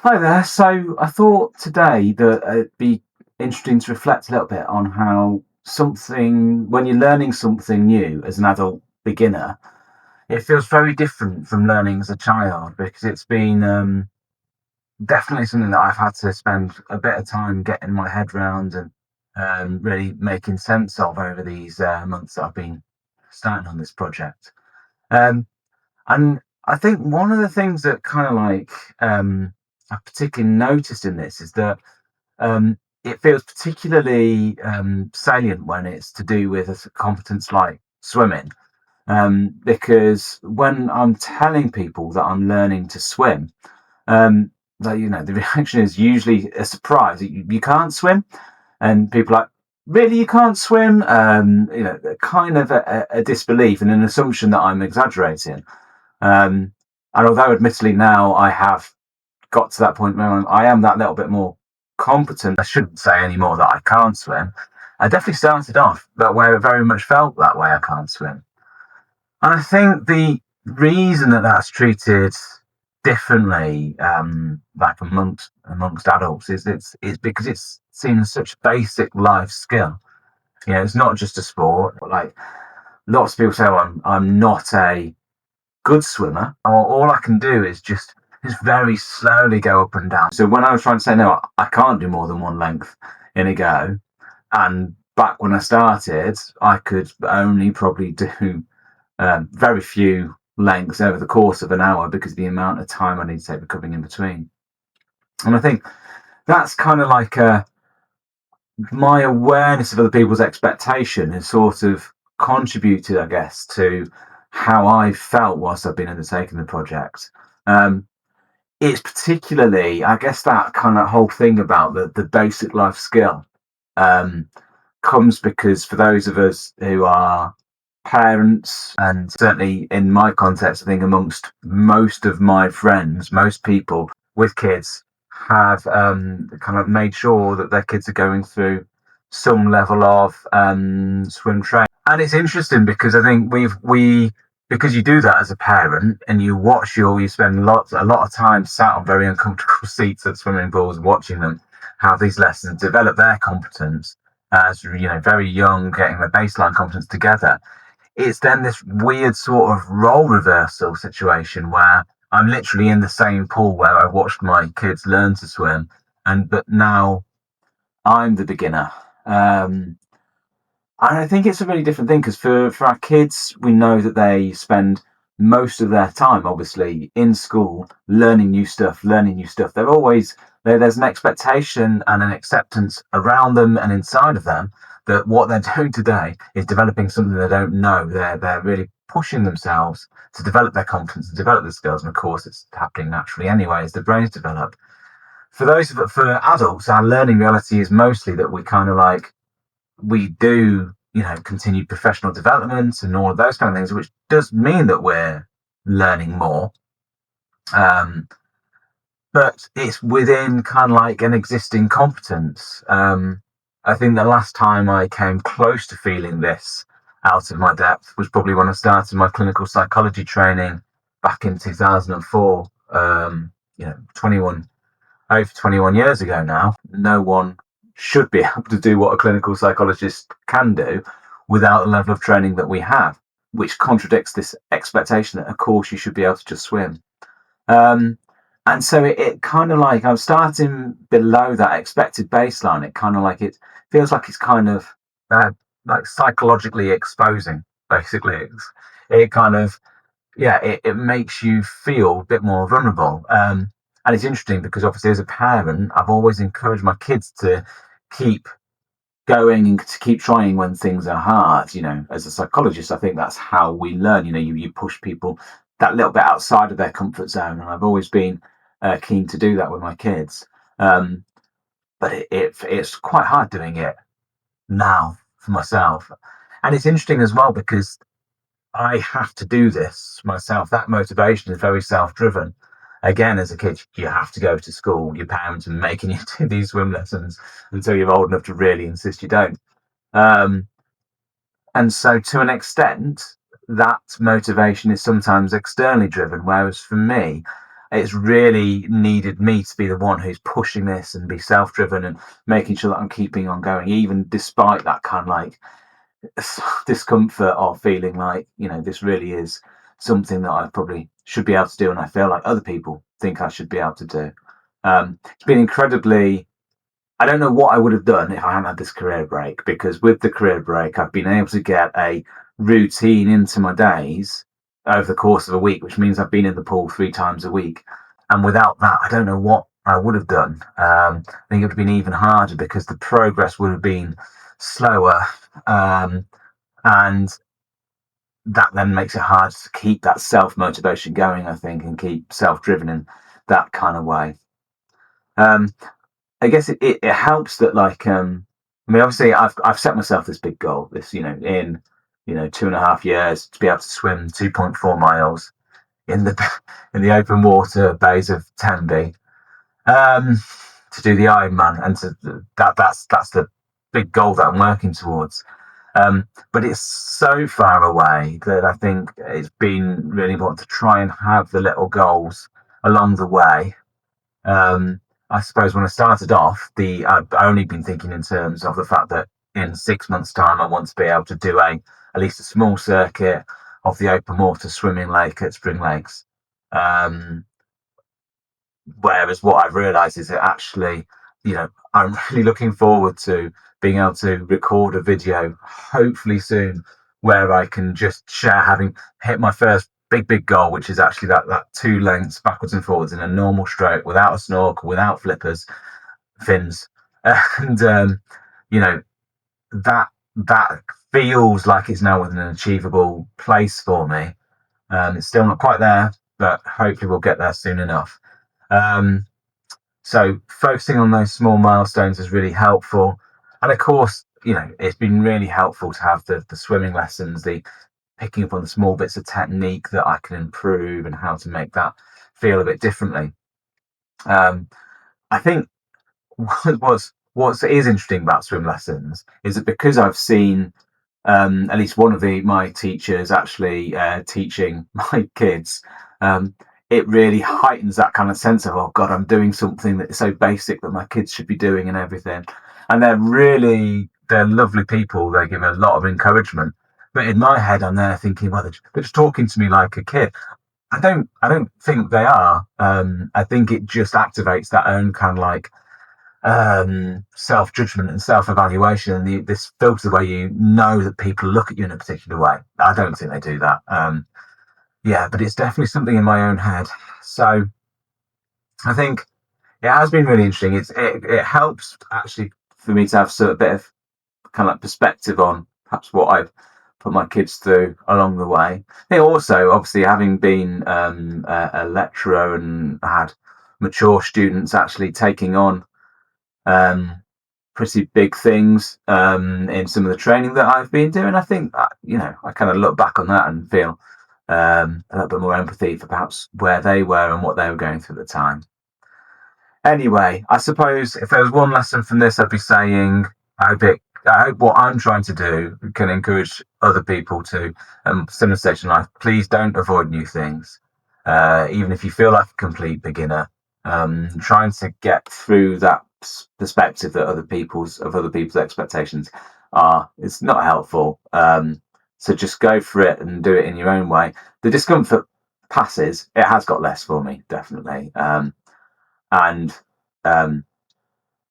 Hi there. So I thought today that it'd be interesting to reflect a little bit on how when you're learning something new as an adult beginner, it feels very different from learning as a child because it's been definitely something that I've had to spend a bit of time getting my head round and really making sense of over these months that I've been starting on this project. Um, and I think one of the things that I've particularly noticed in this is that it feels particularly salient when it's to do with a competence like swimming. Because when I'm telling people that I'm learning to swim, the reaction is usually a surprise. You can't swim, and people are like, really, you can't swim? Kind of a disbelief and an assumption that I'm exaggerating. Um, and although, admittedly, now I have got to that point where I am that little bit more competent, I shouldn't say anymore that I can't swim. I definitely started off that way. I very much felt that way. I can't swim, and I think the reason that that's treated differently, like amongst adults, is because it's seen as such a basic life skill. It's not just a sport. But like lots of people say, "Oh, I'm not a good swimmer, or all I can do is just very slowly go up and down." So when I was trying to say no, I can't do more than one length in a go, and back when I started, I could only probably do very few lengths over the course of an hour because of the amount of time I need to take recovering in between. And I think that's kind of like my awareness of other people's expectation has sort of contributed, I guess, to how I felt whilst I've been undertaking the project. Um, it's particularly, I guess, that kind of whole thing about the basic life skill um, comes because for those of us who are parents, and certainly in my context, I think amongst most of my friends, most people with kids have kind of made sure that their kids are going through some level of swim training. And it's interesting because I think we because you do that as a parent and you spend a lot of time sat on very uncomfortable seats at swimming pools watching them have these lessons develop their competence as very young, getting the baseline competence together. It's then this weird sort of role reversal situation where I'm literally in the same pool where I watched my kids learn to swim, but now I'm the beginner. And I think it's a really different thing because for our kids, we know that they spend most of their time, obviously, in school learning new stuff, learning new stuff. There's an expectation and an acceptance around them and inside of them that what they're doing today is developing something they don't know. They're really pushing themselves to develop their confidence and develop their skills. And of course, it's happening naturally anyway as the brains develop. For adults, our learning reality is mostly that we do, continue professional development and all of those kind of things, which does mean that we're learning more. Um, but it's within kind of like an existing competence. I think the last time I came close to feeling this out of my depth was probably when I started my clinical psychology training back in 2004. 21 over 21 years ago now. No one should be able to do what a clinical psychologist can do without the level of training that we have, which contradicts this expectation that, of course, you should be able to just swim. Um, and so it kind of like I'm starting below that expected baseline. It feels like it's kind of uh, like psychologically exposing. Basically, it kind of it makes you feel a bit more vulnerable. And it's interesting because obviously as a parent, I've always encouraged my kids to keep going and to keep trying when things are hard. As a psychologist, I think that's how we learn. You push people that little bit outside of their comfort zone, and I've always been keen to do that with my kids. Um, but it's quite hard doing it now for myself, and it's interesting as well because I have to do this myself. That motivation is very self-driven. Again, as a kid, you have to go to school. Your parents are making you do these swim lessons until you're old enough to really insist you don't. Um, and so, to an extent, that motivation is sometimes externally driven. Whereas for me, it's really needed me to be the one who's pushing this and be self-driven and making sure that I'm keeping on going, even despite that kind of like discomfort of feeling like, this really is something that I probably should be able to do, and I feel like other people think I should be able to do. It's been incredibly. I don't know what I would have done if I hadn't had this career break, because with the career break, I've been able to get a routine into my days over the course of a week, which means I've been in the pool 3 times a week. And without that, I don't know what I would have done. I think it would have been even harder because the progress would have been slower. And that then makes it hard to keep that self motivation going, I think, and keep self driven in that kind of way. Um, I guess it helps that, like, I mean, obviously I've set myself this big goal, this, in 2.5 years, to be able to swim 2.4 miles in the in the open water bays of Tenby, to do the Ironman, and that's the big goal that I'm working towards. But it's so far away that I think it's been really important to try and have the little goals along the way. I suppose when I started off, I've only been thinking in terms of the fact that in 6 months' time, I want to be able to do at least a small circuit of the open water swimming lake at Spring Lakes. Um, Whereas what I've realised is that actually, I'm really looking forward to being able to record a video, hopefully soon, where I can just share having hit my first big goal, which is actually that 2 lengths backwards and forwards in a normal stroke, without a snorkel, without flippers, fins, and you know that feels like it's now within an achievable place for me. It's still not quite there, but hopefully we'll get there soon enough. Um, so focusing on those small milestones is really helpful. And of course, it's been really helpful to have the swimming lessons, the picking up on the small bits of technique that I can improve and how to make that feel a bit differently. I think what is interesting about swim lessons is that because I've seen at least one of my teachers actually teaching my kids, it really heightens that kind of sense of, oh God, I'm doing something that's so basic that my kids should be doing and everything. And they're lovely people. They give a lot of encouragement. But in my head, I'm there thinking, well, they're just talking to me like a kid. I don't think they are. I think it just activates that own kind of like self judgment and self evaluation, and this filter where you know that people look at you in a particular way. I don't think they do that. Yeah, but it's definitely something in my own head. So I think it has been really interesting. It helps actually for me to have sort of a bit of kind of like perspective on perhaps what I've put my kids through along the way. I think also, obviously, having been a lecturer and had mature students actually taking on pretty big things in some of the training that I've been doing. I think I kind of look back on that and feel a little bit more empathy for perhaps where they were and what they were going through at the time. Anyway, I suppose if there was one lesson from this, I'd be saying I hope what I'm trying to do can encourage other people to similar stage in life. Please don't avoid new things, even if you feel like a complete beginner. Trying to get through that perspective that other people's expectations are, it's not helpful. So just go for it and do it in your own way. The discomfort passes. It has got less for me, definitely, and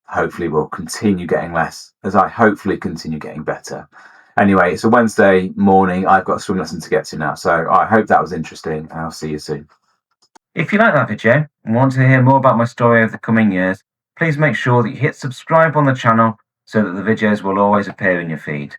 hopefully will continue getting less as I hopefully continue getting better. Anyway, it's a Wednesday morning. I've got a swim lesson to get to now, so I hope that was interesting, and I'll see you soon. If you like that video and want to hear more about my story over the coming years, please make sure that you hit subscribe on the channel so that the videos will always appear in your feed.